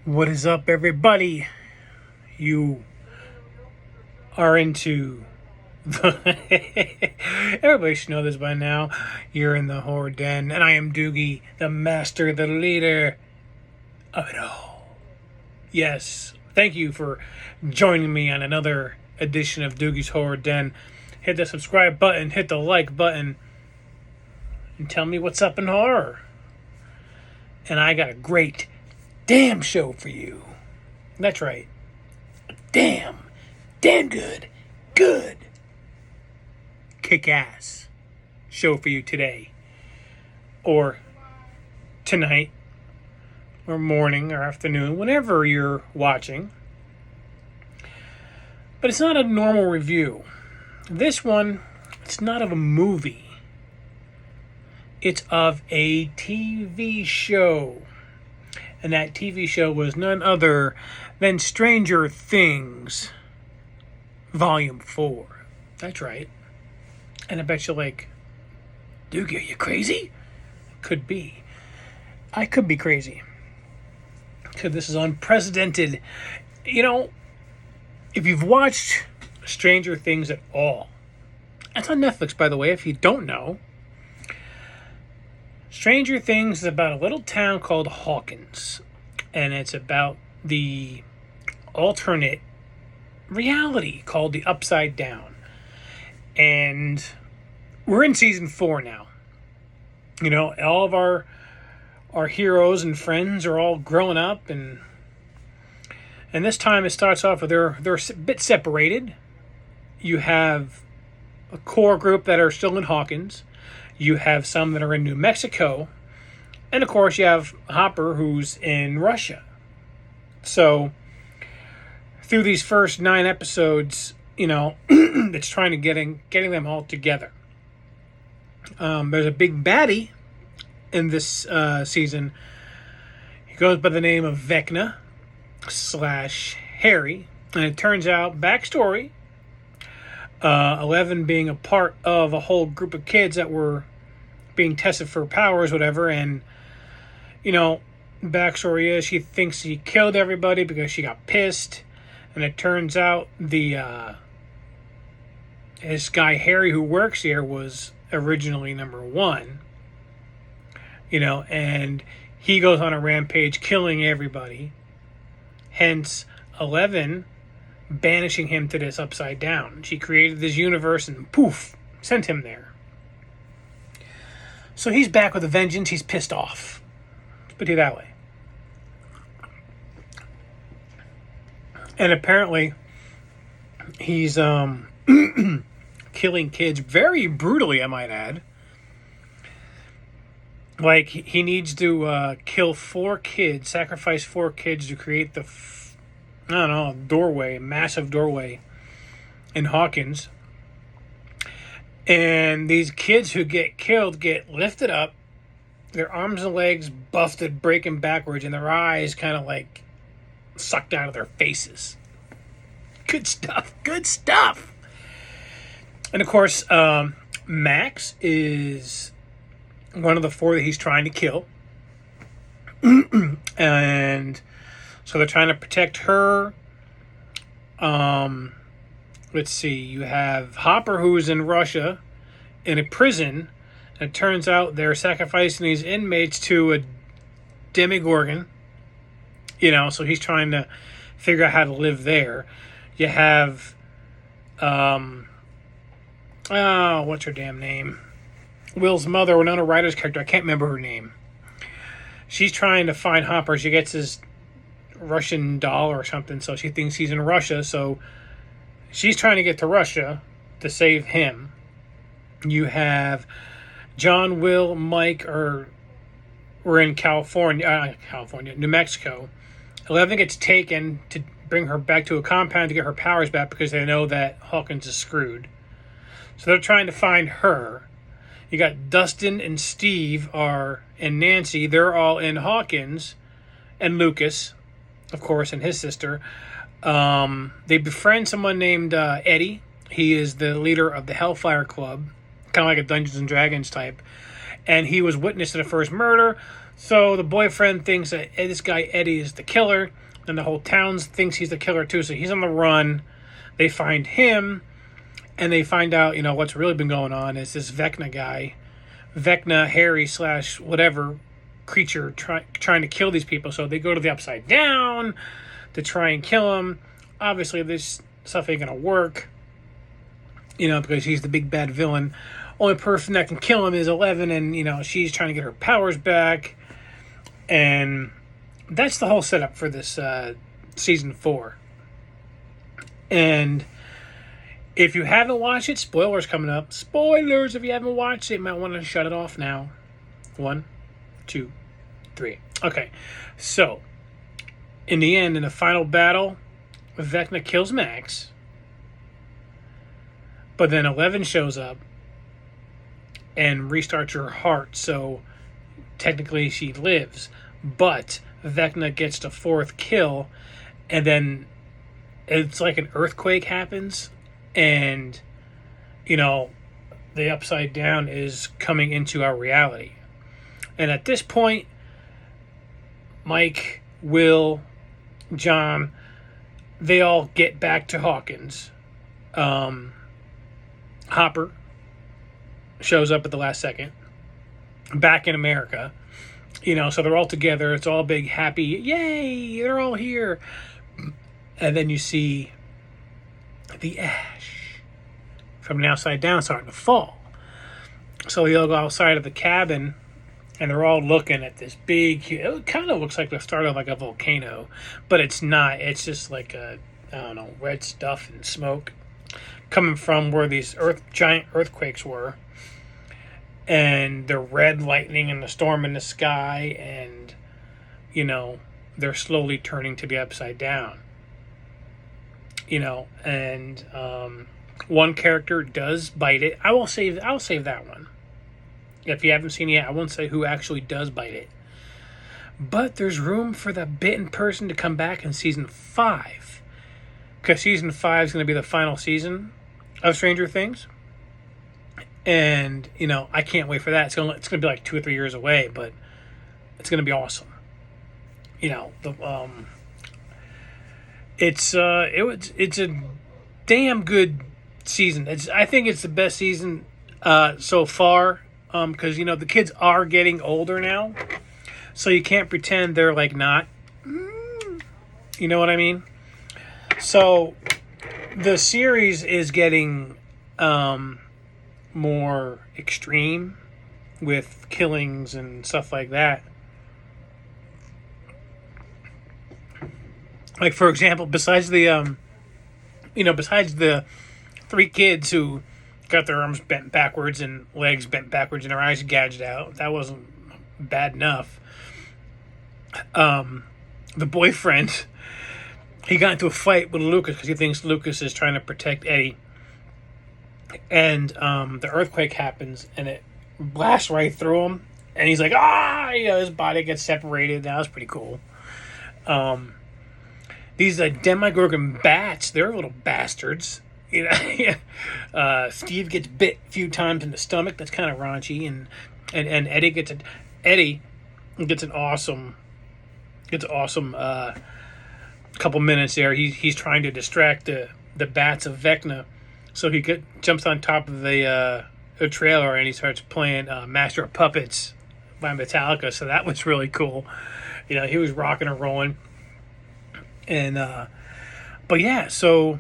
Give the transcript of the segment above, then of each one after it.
What is up, everybody? You are into the. Everybody should know this by now. You're in the horror den, and I am Doogie, the master, the leader of it all. Yes, thank you for joining me on another edition of Doogie's Horror Den. Hit the subscribe button, hit the like button, and tell me what's up in horror. And I got a great damn show for you. That's right. Damn good, kick-ass show for you today. Or tonight, or morning, or afternoon, whenever you're watching. But it's not a normal review. This one, it's not of a movie. It's of a TV show. And that TV show was none other than Stranger Things Volume 4. That's right. And I bet you're like, Doogie, are you crazy? Could be. I could be crazy. Because this is unprecedented. You know, if you've watched Stranger Things at all, it's on Netflix, by the way, if you don't know. Stranger Things is about a little town called Hawkins, and it's about the alternate reality called the Upside Down. And we're in season 4 now. You know, all of our heroes and friends are all growing up, and this time it starts off with they're a bit separated. You have a core group that are still in Hawkins. You have some that are in New Mexico. And, of course, you have Hopper, who's in Russia. So, through these first 9 episodes, you know, it's trying to getting them all together. There's a big baddie in this season. He goes by the name of Vecna / Harry. And it turns out, backstory, 11 being a part of a whole group of kids that were being tested for powers, whatever, and, you know, backstory is she thinks he killed everybody because she got pissed, and it turns out this guy Harry who works here was originally number 1, you know, and he goes on a rampage killing everybody, hence 11 banishing him to this Upside Down. She created this universe and poof, sent him there. So he's back with a vengeance. He's pissed off. Let's put it that way. And apparently he's killing kids very brutally, I might add. Like, he needs to kill 4 kids, sacrifice 4 kids to create the I don't know, doorway, massive doorway in Hawkins. And these kids who get killed get lifted up, their arms and legs busted, breaking backwards, and their eyes kind of like sucked out of their faces. Good stuff, good stuff. And of course, Max is one of the 4 that he's trying to kill. And so they're trying to protect her. Let's see. You have Hopper, who's in Russia, in a prison. And it turns out they're sacrificing these inmates to a Demogorgon. You know, so he's trying to figure out how to live there. You have, what's her damn name? Will's mother, Winona Ryder's character. I can't remember her name. She's trying to find Hopper. She gets his Russian doll or something, so she thinks he's in Russia, so she's trying to get to Russia to save him. You have John, Will, Mike we're in New Mexico. 11 gets taken to bring her back to a compound to get her powers back because they know that Hawkins is screwed. So they're trying to find her. You got Dustin and Steve and Nancy. They're all in Hawkins, and Lucas, of course, and his sister. They befriend someone named Eddie. He is the leader of the Hellfire Club, kind of like a Dungeons and Dragons type. And he was witness to the first murder. So the boyfriend thinks that this guy Eddie is the killer, and the whole town thinks he's the killer too. So he's on the run. They find him, and they find out, what's really been going on is this Vecna guy, Vecna Harry / whatever creature trying to kill these people. So they go to the Upside Down to try and kill him. Obviously, this stuff ain't gonna work, because he's the big bad villain. Only person that can kill him is Eleven, and she's trying to get her powers back. And that's the whole setup for this season 4. And if you haven't watched it, spoilers coming up. Spoilers! If you haven't watched it, you might want to shut it off now. 1, 2, 3. Okay, so in the end, in the final battle, Vecna kills Max, but then 11 shows up and restarts her heart, so technically she lives. But Vecna gets the 4th kill, and then it's like an earthquake happens, and the Upside Down is coming into our reality. And at this point, Mike, Will, John, they all get back to Hawkins. Hopper shows up at the last second, back in America. So they're all together. It's all big, happy, yay, they're all here. And then you see the ash from the Upside Down starting to fall. So they all go outside of the cabin, and they're all looking at this big, it kind of looks like the start of like a volcano, but it's not. It's just like red stuff and smoke coming from where these giant earthquakes were. And the red lightning and the storm in the sky, and they're slowly turning to the Upside Down. And one character does bite it. I'll save that one. If you haven't seen it yet, I won't say who actually does bite it. But there's room for the bitten person to come back in season 5, because season 5 is going to be the final season of Stranger Things. And I can't wait for that. It's gonna be like 2 or 3 years away, but it's gonna be awesome. It's a damn good season. I think it's the best season so far, because the kids are getting older now, so you can't pretend they're like not. You know what I mean? So the series is getting more extreme with killings and stuff like that. Like, for example, besides the 3 kids who got their arms bent backwards and legs bent backwards and their eyes gouged out, that wasn't bad enough. The boyfriend, he got into a fight with Lucas because he thinks Lucas is trying to protect Eddie. And the earthquake happens, and it blasts right through him. And he's like, his body gets separated. That was pretty cool. These Demogorgon bats, they're little bastards. Steve gets bit a few times in the stomach. That's kind of raunchy. And Eddie gets an awesome couple minutes there. He's trying to distract the bats of Vecna. So he jumps on top of the trailer, and he starts playing Master of Puppets by Metallica. So that was really cool. He was rocking and rolling. And but yeah, so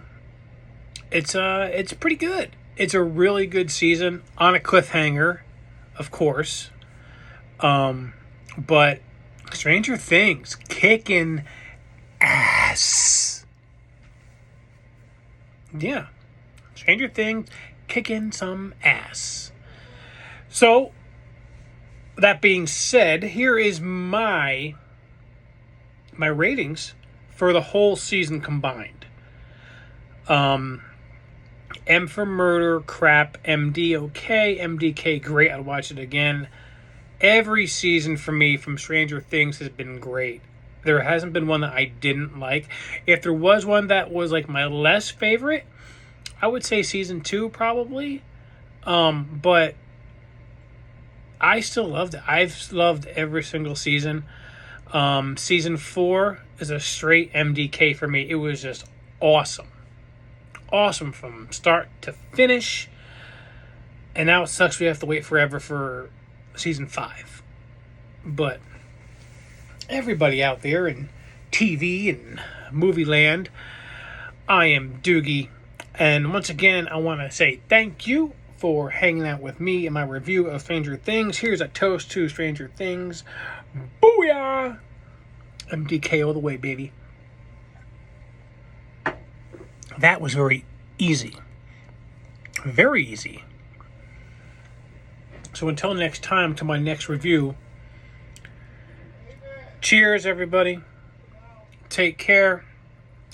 it's pretty good. It's a really good season on a cliffhanger, of course. But Stranger Things kicking ass. Yeah. Stranger Things kicking some ass. So, that being said, here is my ratings for the whole season combined. M for Murder, crap. MD, okay. MDK, great. I'd watch it again. Every season for me from Stranger Things has been great. There hasn't been one that I didn't like. If there was one that was like my less favorite, I would say season 2 probably. But I still loved it. I've loved every single season. Season 4 is a straight MDK for me. It was just awesome. Awesome from start to finish. And now it sucks we have to wait forever for season 5. But everybody out there in TV and movie land, I am Doogie. And once again, I want to say thank you for hanging out with me in my review of Stranger Things. Here's a toast to Stranger Things. Booyah! MDK all the way, baby. That was very easy. Very easy. So until next time, to my next review, cheers, everybody. Take care.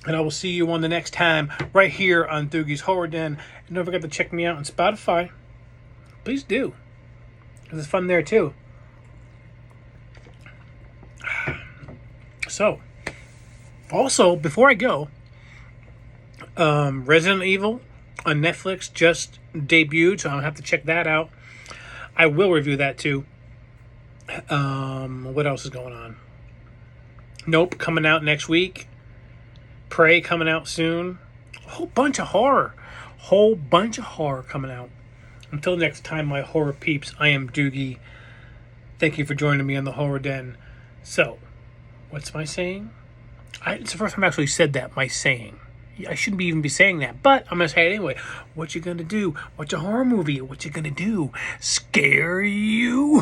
And I will see you on the next time right here on Doogie's Horror Den. And don't forget to check me out on Spotify. Please do. It's fun there too. So, also, before I go, Resident Evil on Netflix just debuted, so I'll have to check that out. I will review that too. What else is going on? Nope, coming out next week. Prey coming out soon. A whole bunch of horror. Coming out. Until next time, my horror peeps, I am Doogie. Thank you for joining me on the Horror Den. So, what's my saying? It's the first time I actually said that, my saying. I shouldn't even be saying that, but I'm going to say it anyway. What you going to do? Watch a horror movie. What you going to do? Scare you?